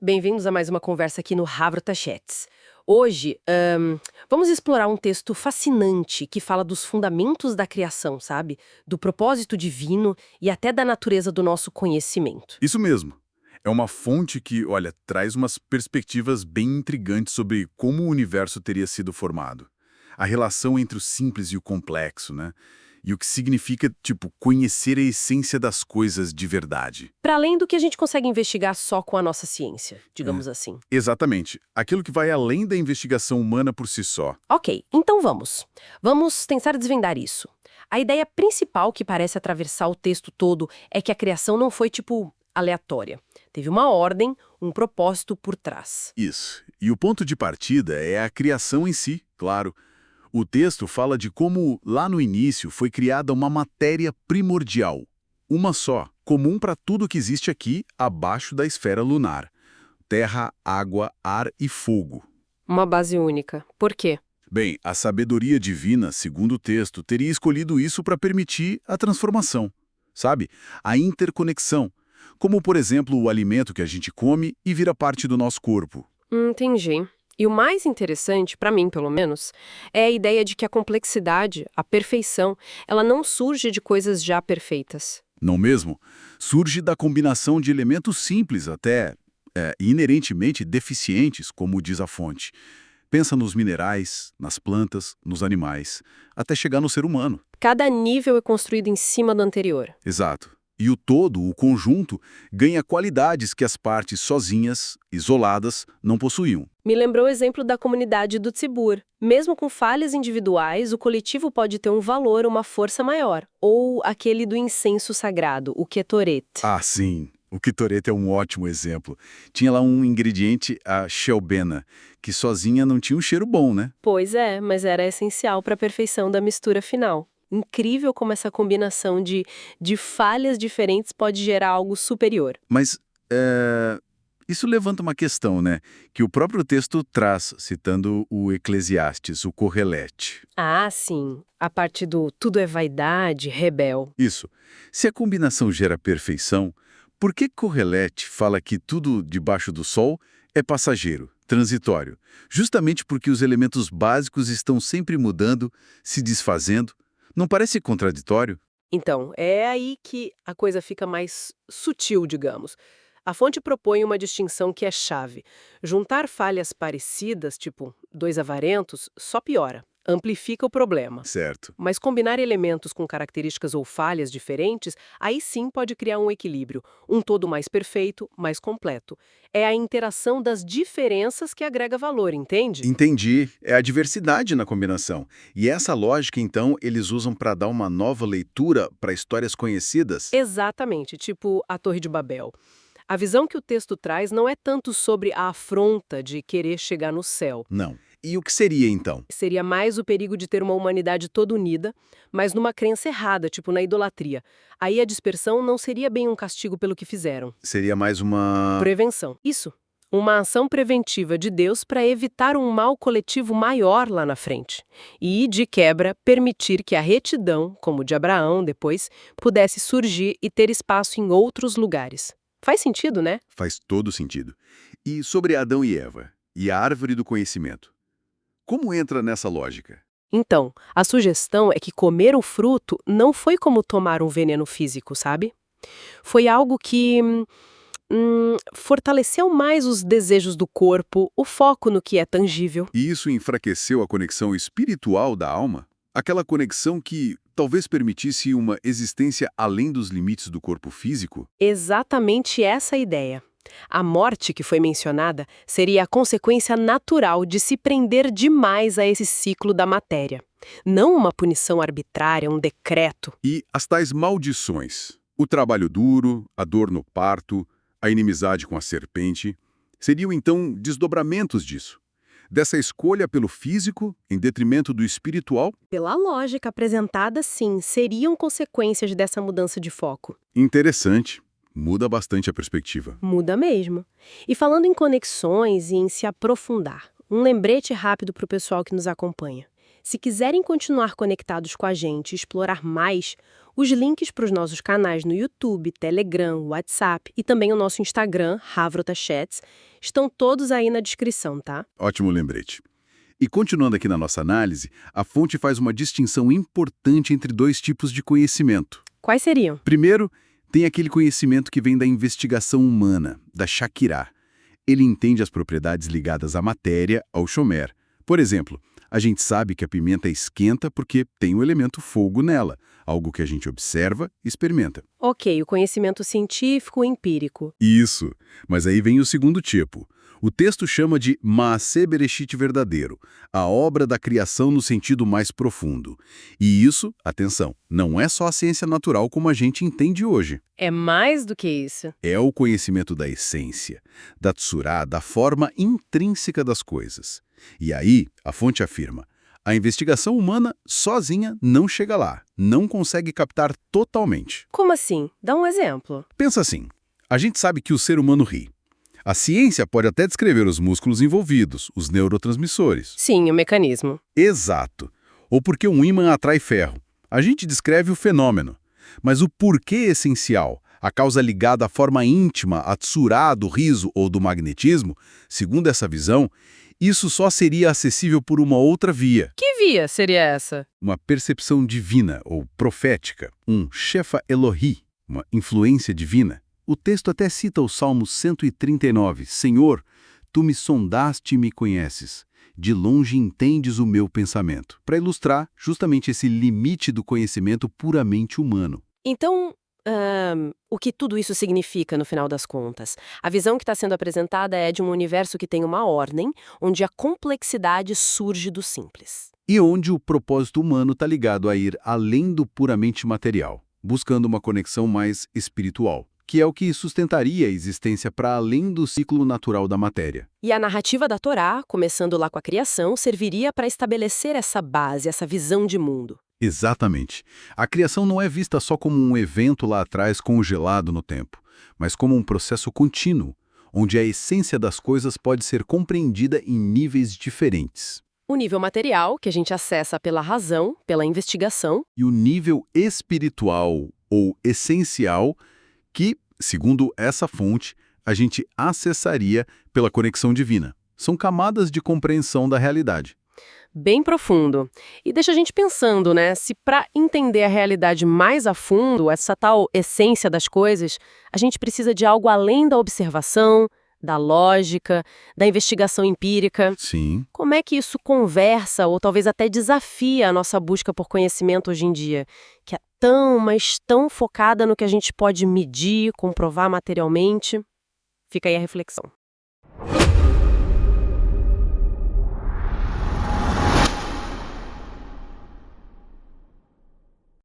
Bem-vindos a mais uma conversa aqui no Havrota Chats. Hoje, vamos explorar um texto fascinante que fala dos fundamentos da criação, sabe? Do propósito divino e até da natureza do nosso conhecimento. Isso mesmo. É uma fonte que, olha, traz umas perspectivas bem intrigantes sobre como o universo teria sido formado. A relação entre o simples e o complexo, né? E o que significa, conhecer a essência das coisas de verdade. Para além do que a gente consegue investigar só com a nossa ciência, digamos assim. Exatamente. Aquilo que vai além da investigação humana por si só. Ok, então vamos. Vamos tentar desvendar isso. A ideia principal que parece atravessar o texto todo é que a criação não foi, aleatória. Teve uma ordem, um propósito por trás. Isso. E o ponto de partida é a criação em si, claro. O texto fala de como, lá no início, foi criada uma matéria primordial. Uma só, comum para tudo que existe aqui, abaixo da esfera lunar. Terra, água, ar e fogo. Uma base única. Por quê? Bem, a sabedoria divina, segundo o texto, teria escolhido isso para permitir a transformação. Sabe? A interconexão. Como, por exemplo, o alimento que a gente come e vira parte do nosso corpo. Entendi. E o mais interessante, para mim pelo menos, é a ideia de que a complexidade, a perfeição, ela não surge de coisas já perfeitas. Não mesmo? Surge da combinação de elementos simples, até inerentemente deficientes, como diz a fonte. Pensa nos minerais, nas plantas, nos animais, até chegar no ser humano. Cada nível é construído em cima do anterior. Exato. E o todo, o conjunto, ganha qualidades que as partes sozinhas, isoladas, não possuíam. Me lembrou o exemplo da comunidade do Tzibur. Mesmo com falhas individuais, o coletivo pode ter um valor, uma força maior. Ou aquele do incenso sagrado, o Ketoret. Ah, sim. O Ketoret é um ótimo exemplo. Tinha lá um ingrediente, a Shelbena, que sozinha não tinha um cheiro bom, né? Pois é, mas era essencial para a perfeição da mistura final. Incrível como essa combinação de falhas diferentes pode gerar algo superior. Mas isso levanta uma questão, né? Que o próprio texto traz, citando o Eclesiastes, o Correlete. Ah, sim. A parte do tudo é vaidade, rebel. Isso. Se a combinação gera perfeição, por que Correlete fala que tudo debaixo do sol é passageiro, transitório? Justamente porque os elementos básicos estão sempre mudando, se desfazendo. Não parece contraditório? Então, é aí que a coisa fica mais sutil, digamos. A fonte propõe uma distinção que é chave. Juntar falhas parecidas, tipo dois avarentos, só piora, amplifica o problema. Certo. Mas combinar elementos com características ou falhas diferentes, aí sim pode criar um equilíbrio, um todo mais perfeito, mais completo. É a interação das diferenças que agrega valor, entende? Entendi. É a diversidade na combinação. E essa lógica, então, eles usam para dar uma nova leitura para histórias conhecidas? Exatamente, tipo a Torre de Babel. A visão que o texto traz não é tanto sobre a afronta de querer chegar no céu. Não. E o que seria, então? Seria mais o perigo de ter uma humanidade toda unida, mas numa crença errada, tipo na idolatria. Aí a dispersão não seria bem um castigo pelo que fizeram. Seria mais uma... Prevenção. Isso. Uma ação preventiva de Deus para evitar um mal coletivo maior lá na frente. E, de quebra, permitir que a retidão, como de Abraão depois, pudesse surgir e ter espaço em outros lugares. Faz sentido, né? Faz todo sentido. E sobre Adão e Eva, e a árvore do conhecimento? Como entra nessa lógica? Então, a sugestão é que comer o fruto não foi como tomar um veneno físico, sabe? Foi algo que fortaleceu mais os desejos do corpo, o foco no que é tangível. E isso enfraqueceu a conexão espiritual da alma? Aquela conexão que talvez permitisse uma existência além dos limites do corpo físico? Exatamente essa a ideia. A morte que foi mencionada seria a consequência natural de se prender demais a esse ciclo da matéria. Não uma punição arbitrária, um decreto. E as tais maldições? O trabalho duro, a dor no parto, a inimizade com a serpente, seriam então desdobramentos disso? Dessa escolha pelo físico em detrimento do espiritual? Pela lógica apresentada, sim, seriam consequências dessa mudança de foco. Interessante. Muda bastante a perspectiva. Muda mesmo. E falando em conexões e em se aprofundar, um lembrete rápido para o pessoal que nos acompanha. Se quiserem continuar conectados com a gente e explorar mais, os links para os nossos canais no YouTube, Telegram, WhatsApp e também o nosso Instagram, Havrota Chats, estão todos aí na descrição, tá? Ótimo lembrete. E continuando aqui na nossa análise, a fonte faz uma distinção importante entre dois tipos de conhecimento. Quais seriam? Primeiro, tem aquele conhecimento que vem da investigação humana, da Shakirah. Ele entende as propriedades ligadas à matéria, ao shomer. Por exemplo, a gente sabe que a pimenta esquenta porque tem o elemento fogo nela, algo que a gente observa e experimenta. Ok, o conhecimento científico empírico. Isso, mas aí vem o segundo tipo. O texto chama de Maaseh Bereshit verdadeiro, a obra da criação no sentido mais profundo. E isso, atenção, não é só a ciência natural como a gente entende hoje. É mais do que isso. É o conhecimento da essência, da tsurá, da forma intrínseca das coisas. E aí, a fonte afirma, a investigação humana sozinha não chega lá, não consegue captar totalmente. Como assim? Dá um exemplo. Pensa assim, a gente sabe que o ser humano ri. A ciência pode até descrever os músculos envolvidos, os neurotransmissores. Sim, o mecanismo. Exato. Ou porque um ímã atrai ferro. A gente descreve o fenômeno. Mas o porquê essencial, a causa ligada à forma íntima, à tsurá do riso ou do magnetismo, segundo essa visão, isso só seria acessível por uma outra via. Que via seria essa? Uma percepção divina ou profética, um Shefa Elohi, uma influência divina. O texto até cita o Salmo 139, Senhor, tu me sondaste e me conheces. De longe entendes o meu pensamento, para ilustrar justamente esse limite do conhecimento puramente humano. Então, o que tudo isso significa no final das contas? A visão que está sendo apresentada é de um universo que tem uma ordem, onde a complexidade surge do simples. E onde o propósito humano está ligado a ir além do puramente material, buscando uma conexão mais espiritual, que é o que sustentaria a existência para além do ciclo natural da matéria. E a narrativa da Torá, começando lá com a criação, serviria para estabelecer essa base, essa visão de mundo. Exatamente. A criação não é vista só como um evento lá atrás congelado no tempo, mas como um processo contínuo, onde a essência das coisas pode ser compreendida em níveis diferentes. O nível material, que a gente acessa pela razão, pela investigação, E o nível espiritual ou essencial que, segundo essa fonte, a gente acessaria pela conexão divina. São camadas de compreensão da realidade. bem profundo. E deixa a gente pensando, né? Se para entender a realidade mais a fundo, essa tal essência das coisas, a gente precisa de algo além da observação, da lógica, da investigação empírica. Sim. Como é que isso conversa ou talvez até desafia a nossa busca por conhecimento hoje em dia, que é tão, mas tão focada no que a gente pode medir, comprovar materialmente? Fica aí a reflexão.